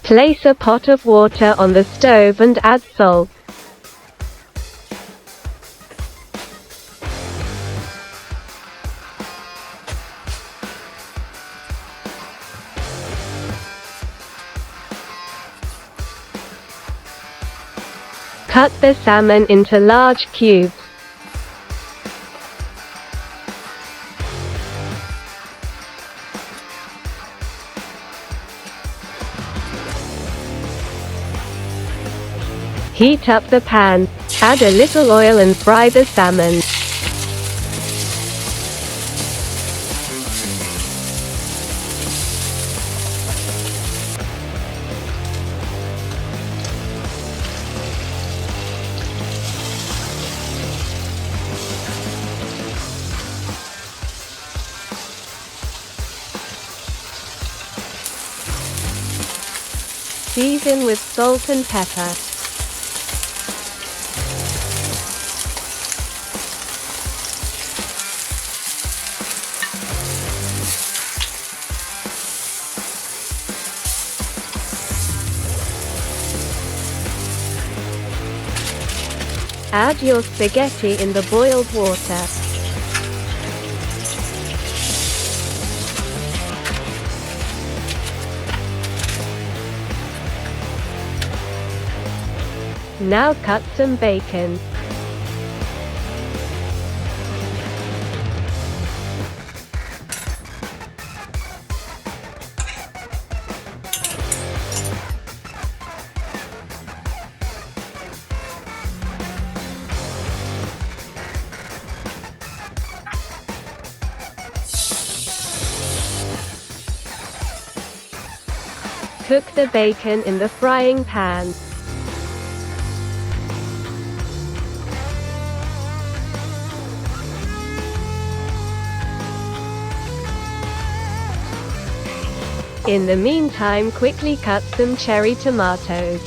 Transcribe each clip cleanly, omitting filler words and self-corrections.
Place a pot of water on the stove and add salt. Cut the salmon into large cubes. Heat up the pan, add a little oil and fry the salmon. Season with salt and pepper. Add your spaghetti in the boiled water. Now cut some bacon. Cook the bacon in the frying pan. In the meantime, quickly cut some cherry tomatoes.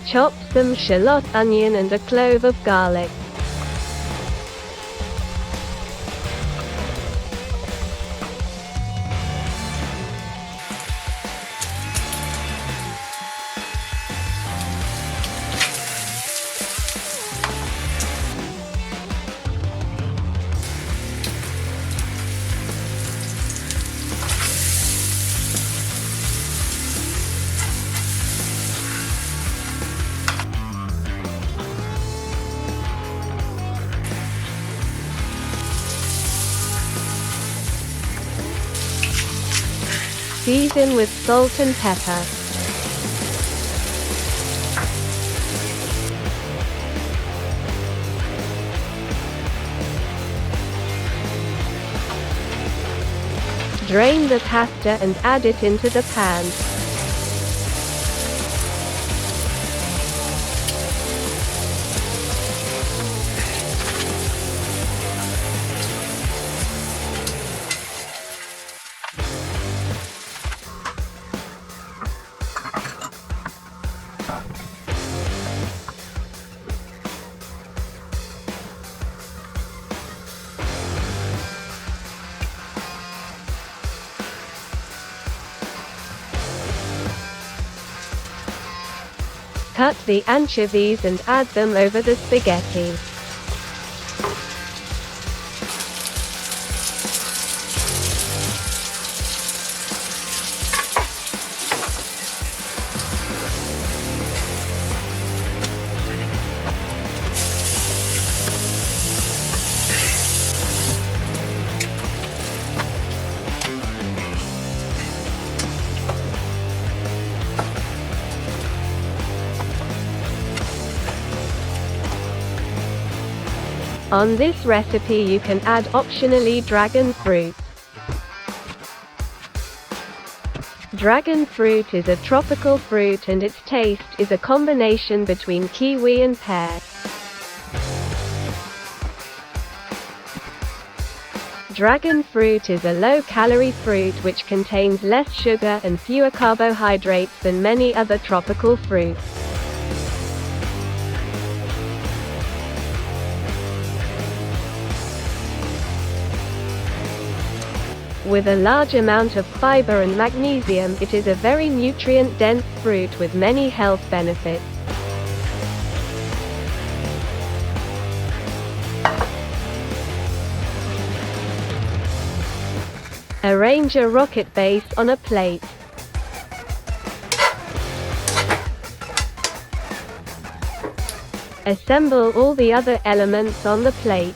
Chop some shallot, onion and a clove of garlic. Season with salt and pepper. Drain the pasta and add it into the pan. Cut the anchovies and add them over the spaghetti. On this recipe you can add optionally dragon fruit. Dragon fruit is a tropical fruit and its taste is a combination between kiwi and pear. Dragon fruit is a low-calorie fruit which contains less sugar and fewer carbohydrates than many other tropical fruits. With a large amount of fiber and magnesium, it is a very nutrient-dense fruit with many health benefits. Arrange a rocket base on a plate. Assemble all the other elements on the plate.